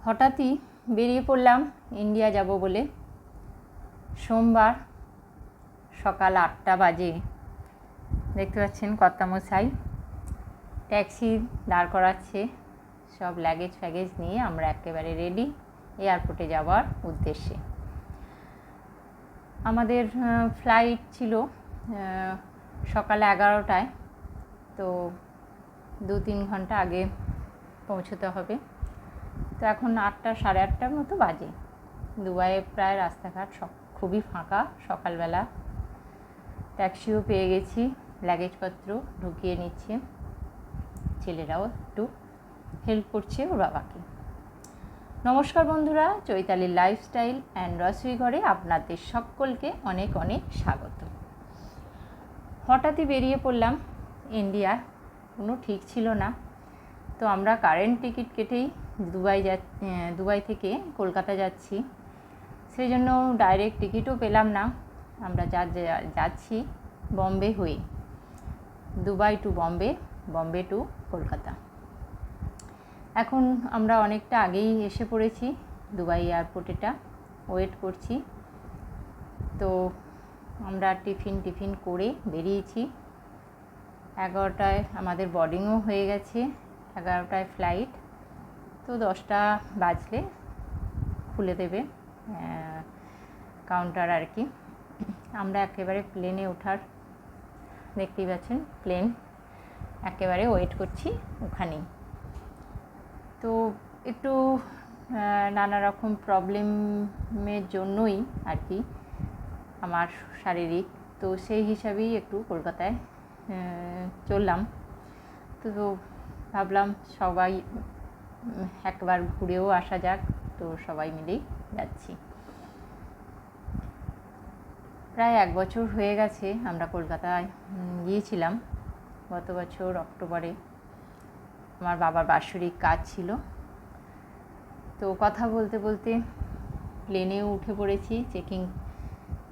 হঠাৎই বেরিয়ে পড়লাম ইন্ডিয়া যাব বলে। সোমবার সকাল 8টা বাজে। দেখতে পাচ্ছেন কর্তামশাই ট্যাক্সি দাঁড় করাচ্ছে, সব লাগেজ ফ্যাগেজ নিয়ে আমরা একেবারে রেডি এয়ারপোর্টে যাওয়ার উদ্দেশ্যে। আমাদের ফ্লাইট ছিল সকাল 11টায়, তো 2-3 ঘন্টা আগে পৌঁছতে হবে। তো এখন 8টা সাড়ে 8টার মতো বাজে। দুবাইয়ে প্রায় রাস্তাঘাট খুবই ফাঁকা সকালবেলা। ট্যাক্সিও পেয়ে গেছি, লাগেজপত্র ঢুকিয়ে নিচ্ছে, ছেলেরাও একটু হেল্প করছে ওর বাবাকে। নমস্কার বন্ধুরা, চৈতালির লাইফস্টাইল অ্যান্ড রসুই ঘরে আপনাদের সকলকে অনেক অনেক স্বাগত। হঠাৎই বেরিয়ে পড়লাম ইন্ডিয়া, কোনো ঠিক ছিল না। তো আমরা কারেন্ট টিকিট কেটেই দুবাই থেকে কলকাতা যাচ্ছি। সেই জন্য ডাইরেক্ট টিকিটও পেলাম না। আমরা যাচ্ছি বম্বে হয়ে, Dubai to Bombay, Bombay to Kolkata. এখন আমরা অনেকটা আগেই এসে পড়েছি দুবাই এয়ারপোর্টেটা ওয়েট করছি। তো আমরা টিফিন করে বেরিয়েছি। 11টায় আমাদের বোর্ডিংও হয়ে গেছে, 11টায় ফ্লাইট। তো 10টা বাজলে খুলে দেবে কাউন্টার আর কি। আমরা একেবারে প্লেনে ওঠার, দেখতেই পাচ্ছেন প্লেন একেবারে ওয়েট করছি ওখানেই। তো একটু নানা রকম প্রবলেমের জন্যই আর কি আমার শারীরিক, তো সেই হিসাবেই একটু কলকাতায় চললাম। তো ভাবলাম সবাই একবার ঘুরেও আসা যাক, তো সবাই মিলেই যাচ্ছি। প্রায় 1 বছর হয়ে গেছে আমরা কলকাতায় গিয়েছিলাম। গত বছর অক্টোবরে আমার বাবার বাৎসরিক কাজ ছিল। তো কথা বলতে বলতে প্লেনেও উঠে পড়েছি। চেকিং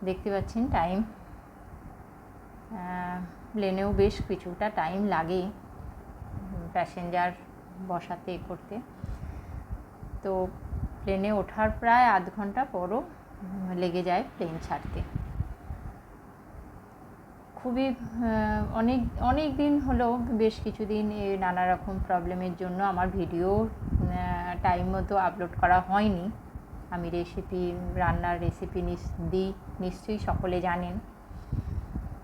দেখতে পাচ্ছেন টাইম, প্লেনেও বেশ কিছুটা টাইম লাগে প্যাসেঞ্জার বসাতে করতে। তো প্লেনে ওঠার প্রায় আধ ঘন্টা পরও লেগে যায় প্লেন ছাড়তে। খুবই অনেক দিন হলো, বেশ কিছুদিন নানা রকম প্রবলেমের জন্য আমার ভিডিও টাইম মতো আপলোড করা হয়নি। আমি রান্নার রেসিপি দিই, নিশ্চয়ই সকলে জানেন।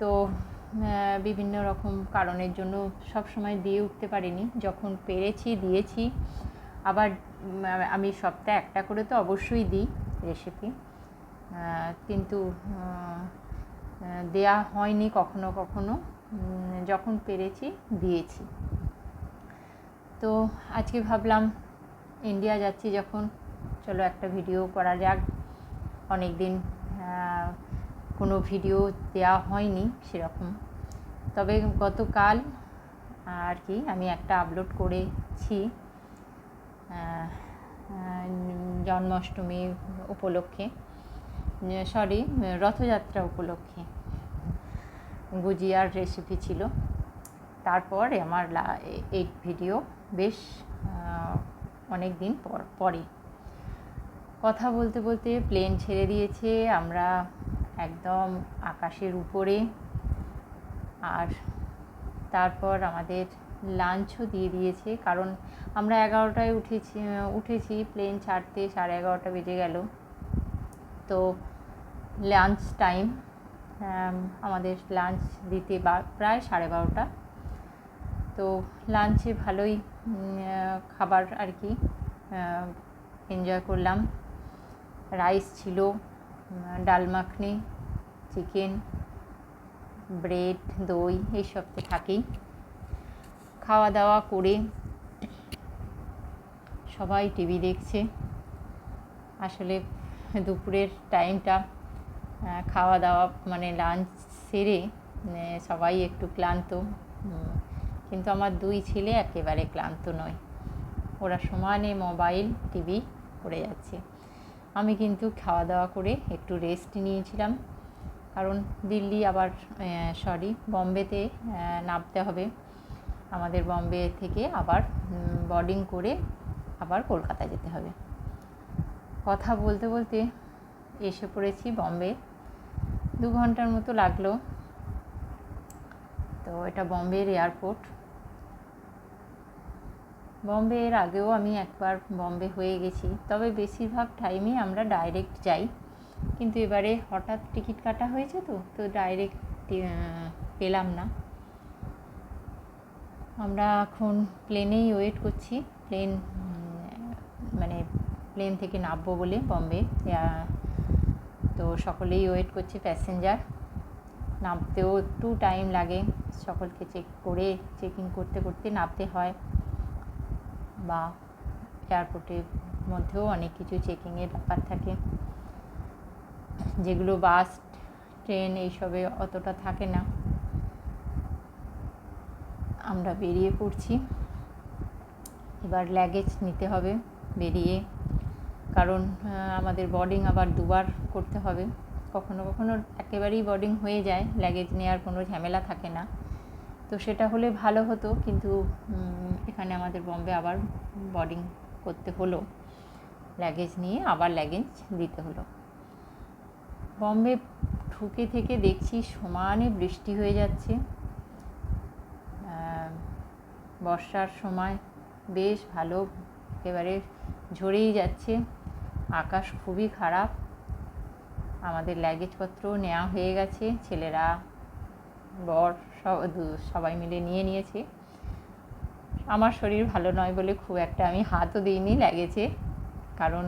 তো বিভিন্ন রকম কারণের জন্য সব সময় দিয়ে উঠতে পারিনি। যখন পেরেছি দিয়েছি। আবার আমি সপ্তাহে একটা করে তো অবশ্যই দিই রেসিপি, কিন্তু দেয়া হয়নি কখনো কখনো। যখন পেরেছি দিয়েছি। তো আজকে ভাবলাম ইন্ডিয়া যাচ্ছি যখন, চলো একটা ভিডিও করা যাক। অনেক দিন কোনো ভিডিও দেওয়া হয়নি সেরকম, তবে গতকাল আর কি আমি একটা আপলোড করেছি জন্মাষ্টমী উপলক্ষে, রথযাত্রা উপলক্ষে। গুজিয়ার রেসিপি ছিল। তারপর আমার এই ভিডিও বেশ অনেক দিন পরে। কথা বলতে বলতে প্লেন ছেড়ে দিয়েছে, আমরা একদম আকাশের উপরে। আর তারপর আমাদের লাঞ্চও দিয়ে দিয়েছে, কারণ আমরা 11টায় উঠেছি, প্লেন ছাড়তে 11:30 বেজে গেল। তো লাঞ্চ টাইম, আমাদের লাঞ্চ দিতে প্রায় 12:30। তো লাঞ্চে ভালোই খাবার আর কি এনজয় করলাম। রাইস ছিল, ডাল মাখনি, চিকেন, ব্রেড, দই, এইসব তো থাকেই। খাওয়া দাওয়া করে সবাই টিভি দেখছে। আসলে দুপুরের টাইমটা খাওয়া দাওয়া মানে লাঞ্চ সেরে সবাই একটু ক্লান্ত, কিন্তু আমার 2 ছেলে একেবারে ক্লান্ত নয়। ওরা সমানে মোবাইল টিভি করে যাচ্ছে। আমি কিন্তু খাওয়া দাওয়া করে একটু রেস্ট নিয়েছিলাম, কারণ বম্বেতে নামতে হবে। আমাদের বম্বে থেকে আবার বোর্ডিং করে আবার কলকাতা যেতে হবে। কথা বলতে বলতে এসে পড়েছি বম্বে। 2 ঘন্টার মতো লাগলো। তো এটা বম্বের এয়ারপোর্ট। বম্বে এর আগেও আমি একবার বম্বে হয়ে গেছি, তবে বেশিরভাগ টাইমই আমরা ডাইরেক্ট যাই, কিন্তু এবারে হঠাৎ টিকিট কাটা হয়েছে তো ডাইরেক্ট পেলাম না। আমরা এখন প্লেনেই ওয়েট করছি, প্লেন থেকে নামবো বলে বম্বে। তো সকলেই ওয়েট করছে, প্যাসেঞ্জার। নামতেও একটু টাইম লাগে, সকলকে চেকিং করতে করতে নামতে হয়, বা এয়ারপোর্টের মধ্যেও অনেক কিছু চেকিংয়ের ব্যাপার থাকে, যেগুলো বাস ট্রেন এইসবে অতটা থাকে না। আমরা বেরিয়ে পড়ছি। এবার লাগেজ নিতে হবে বেরিয়ে, কারণ আমাদের বোর্ডিং আবার 2বার করতে হবে। কখনো কখনো একেবারেই বোর্ডিং হয়ে যায়, লাগেজ নেওয়ার কোনো ঝামেলা থাকে না, তো সেটা হলে ভালো হতো, কিন্তু এখানে আমাদের বম্বে আবার বোর্ডিং করতে হলো, লাগেজ নিয়ে আবার লাগেজ দিতে হলো। বম্বে ঢুকে থেকে দেখছি সমানে বৃষ্টি হয়ে যাচ্ছে। বর্ষার সময় বেশ ভালো, একেবারে ঝরেই যাচ্ছে, আকাশ খুবই খারাপ। আমাদের লাগেজপত্র নেওয়া হয়ে গেছে, ছেলেরা বর সবাই মিলে নিয়েছে। আমার শরীর ভালো নয় বলে খুব একটা আমি হাতও দিইনি লাগেজে, কারণ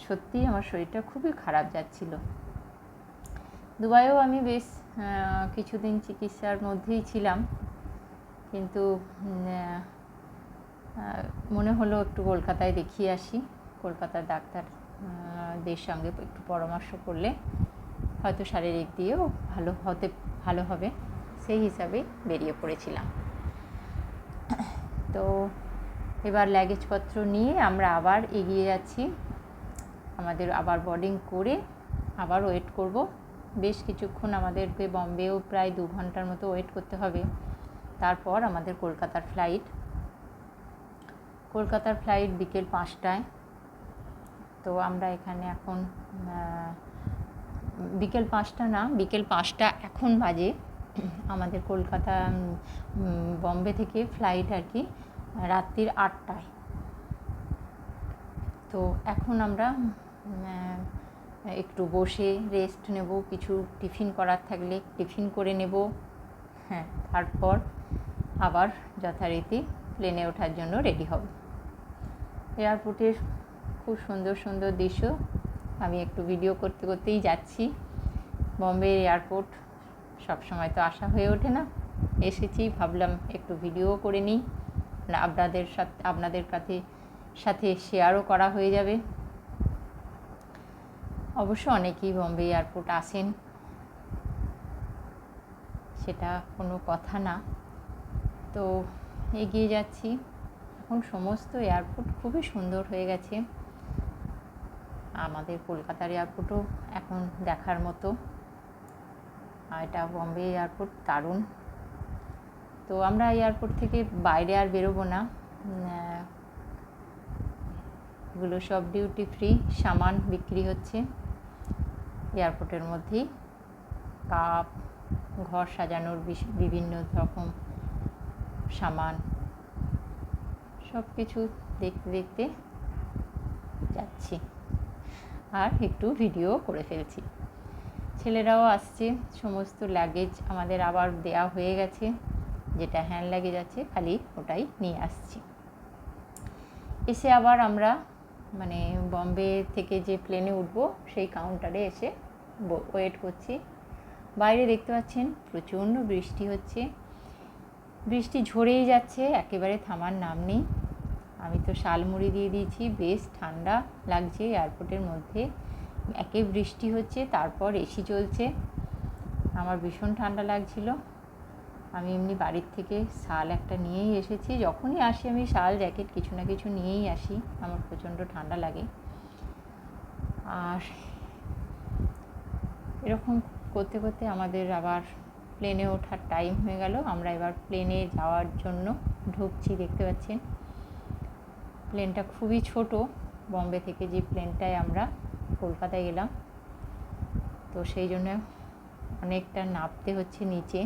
সত্যি আমার শরীরটা খুবই খারাপ যাচ্ছিল। দুবাইও আমি বেশ কিছুদিন চিকিৎসার মধ্যেই ছিলাম, কিন্তু মনে হলো একটু কলকাতায় দেখিয়ে আসি, কলকাতার ডাক্তারদের সঙ্গে একটু পরামর্শ করলে হয়তো শারীরিক দিয়েও ভালো হবে, সেই হিসাবে বেরিয়ে পড়েছিলাম। তো এবার লাগেজপত্র নিয়ে আমরা আবার এগিয়ে যাচ্ছি। আমাদের আবার বোর্ডিং করে আবার ওয়েট করব বেশ কিছুক্ষণ। আমাদেরকে বম্বেও প্রায় 2 ঘন্টার মতো ওয়েট করতে হবে। তারপর আমাদের কলকাতার ফ্লাইট বিকেল 5টায়। তো আমরা এখানে এখন বিকেল 5টা না, বিকেল 5টা এখন বাজে। আমাদের কলকাতা বম্বে থেকে ফ্লাইট আর কি রাত্রির 8টায়। তো এখন আমরা একটু বসে রেস্ট নেব, কিছু টিফিন করার থাকলে টিফিন করে নেব, হ্যাঁ, তারপর আবার যথারীতি প্লেনে ওঠার জন্য রেডি হব। এয়ারপোর্টের খুব সুন্দর সুন্দর দৃশ্য আমি একটু ভিডিও করতেই যাচ্ছি। বম্বের এয়ারপোর্ট সবসময় তো আসা হয়ে ওঠে না, এসেছি, ভাবলাম একটু ভিডিও করে নিই, আপনাদের সাথে শেয়ারও করা হয়ে যাবে। অবশ্য অনেকেই বম্বে এয়ারপোর্ট আসেন, সেটা কোনো কথা না। তো এগিয়ে যাচ্ছি। এখন সমস্ত এয়ারপোর্ট খুবই সুন্দর হয়ে গেছে। আমাদের কলকাতার এয়ারপোর্টও এখন দেখার মতো, এটা বম্বে এয়ারপোর্ট দারুণ। তো আমরা এয়ারপোর্ট থেকে বাইরে আর বেরোবো না, এগুলো সব ডিউটি ফ্রি সামান বিক্রি হচ্ছে এয়ারপোর্টের মধ্যেই। কাপ, ঘর সাজানোর বিভিন্ন রকম সামান, সব কিছু দেখতে দেখতে যাচ্ছি আর একটু ভিডিও করে ফেলছি। ছেলেরাও আসছে, সমস্ত লাগেজ আমাদের আবার দেয়া হয়ে গেছে, যেটা হ্যান্ড লাগেজ আছে খালি ওটাই নিয়ে আসছি। এসে আবার আমরা বম্বে থেকে যে প্লেনে উঠবো সেই কাউন্টারে এসে ওয়েট করছি। বাইরে দেখতে পাচ্ছেন প্রচণ্ড বৃষ্টি হচ্ছে, বৃষ্টি ঝরেই যাচ্ছে, একেবারে থামার নাম নেই। আমি তো শালমুড়ি দিয়ে দিয়েছি, বেশ ঠান্ডা লাগছে এয়ারপোর্টের মধ্যে, একে বৃষ্টি হচ্ছে, তারপর এসি চলছে, আমার ভীষণ ঠান্ডা লাগছিল। আমি এমনি বাড়ির থেকে শাল একটা নিয়েই এসেছি, যখনই আসি আমি শাল জ্যাকেট কিছু না কিছু নিয়েই আসি, আমার প্রচণ্ড ঠান্ডা লাগে। আর এরকম করতে করতে আমাদের আবার প্লেনে ওঠার টাইম হয়ে গেল। আমরা এবার প্লেনে যাওয়ার জন্য ঢুকছি। দেখতে পাচ্ছেন প্লেনটা খুবই ছোট, বম্বে থেকে যে প্লেনটায় আমরা কলকাতায় গেলাম, তো সেই জন্য অনেকটা নামতে হচ্ছে নিচে।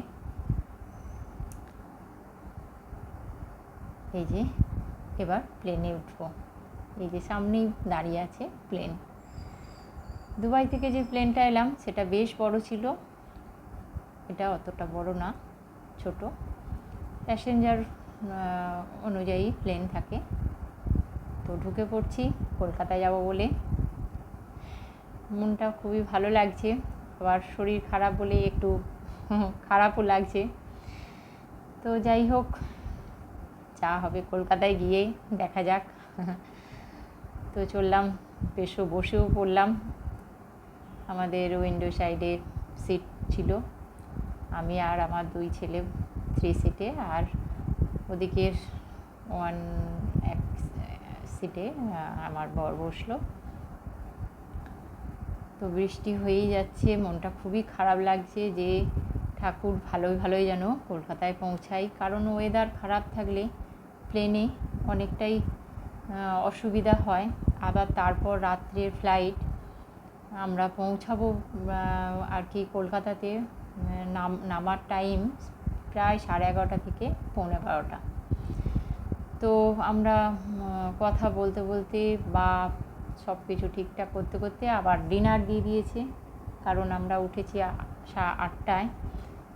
এই যে এবার প্লেনে উঠবো, এই যে সামনেই দাঁড়িয়ে আছে প্লেন। দুবাই থেকে যে প্লেনটা এলাম সেটা বেশ বড় ছিল, এটা অতটা বড় না, ছোট। প্যাসেঞ্জার অনুযায়ী প্লেন থাকে। তো ঢুকে পড়ছি কলকাতায় যাব বলে। মনটা খুবই ভালো লাগছে, আবার শরীর খারাপ বলে একটু খারাপও লাগছে। তো যাই হোক, যা হবে কলকাতায় গিয়ে দেখা যাক। তো চললাম, বসেও পড়লাম। আমাদের উইন্ডো সাইডে সিট ছিল, আমি আর আমার 2 ছেলে 3 সিটে, আর ওদিকের এক সিটে আমার বর বসলো। তো বৃষ্টি হয়েই যাচ্ছে, মনটা খুবই খারাপ লাগছে যে ঠাকুর ভালোই যেন কলকাতায় পৌঁছাই, কারণ ওয়েদার খারাপ থাকলে প্লেনে অনেকটাই অসুবিধা হয়। আবার তারপর রাত্রের ফ্লাইট, আমরা পৌঁছাবো আর কি কলকাতাতে নামার টাইম প্রায় 11:30 থেকে 11:45। তো আমরা কথা বলতে বলতে বা সব কিছু ঠিকঠাক করতে করতে আবার ডিনার দিয়ে দিয়েছে, কারণ আমরা উঠেছি 8টায়।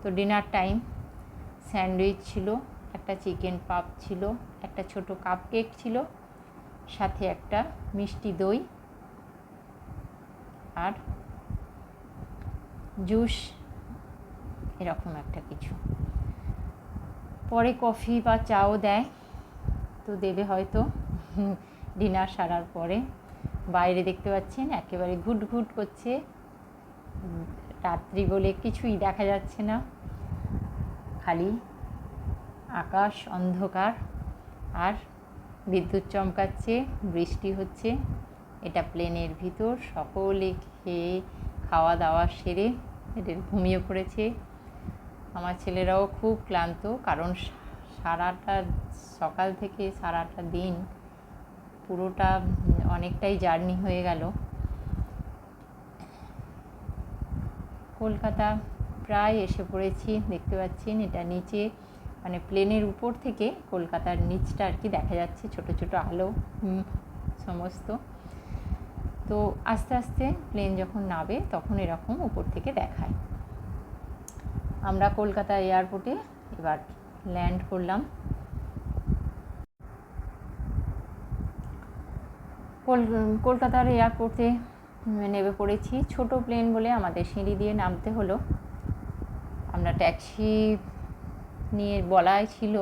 তো ডিনার টাইম, স্যান্ডউইচ ছিল, একটা চিকেন পাপ ছিল, একটা ছোট কাপ কেক ছিল, সাথে একটা মিষ্টি দই আর জুস, এরকম একটা কিছু। পরে কফি বা চাও দেয়, তো দেবে হয়তো ডিনার সারার পরে। বাইরে দেখতে পাচ্ছেন একেবারে ঘুটঘুট করছে, রাত্রি বলে কিছুই দেখা যাচ্ছে না, খালি আকাশ অন্ধকার আর বিদ্যুৎ চমকাচ্ছে, বৃষ্টি হচ্ছে। এটা প্লেনের ভিতর, সকলে খেয়ে খাওয়া দাওয়া সেরে এদের ঘুমিয়ে পড়েছে। আমার ছেলেরাও খুব ক্লান্ত, কারণ সারাটা সকাল থেকে সারাটা দিন পুরোটা অনেকটাই জার্নি হয়ে গেল। কলকাতা প্রায় এসে পড়েছি, দেখতে পাচ্ছেন এটা নিচে, মানে প্লেনের উপর থেকে কলকাতার নিচটা আর কি দেখা যাচ্ছে, ছোট ছোট আলো সমস্ত। তো আস্তে আস্তে প্লেন যখন নামে তখন এরকম উপর থেকে দেখায়। আমরা কলকাতা এয়ারপোর্টে এবার ল্যান্ড করলাম। কলকাতার এয়ারপোর্টে নেমে পড়েছি। ছোট প্লেন বলে আমাদের সিঁড়ি দিয়ে নামতে হলো। আমরা ট্যাক্সি নিয়ে বলাই ছিল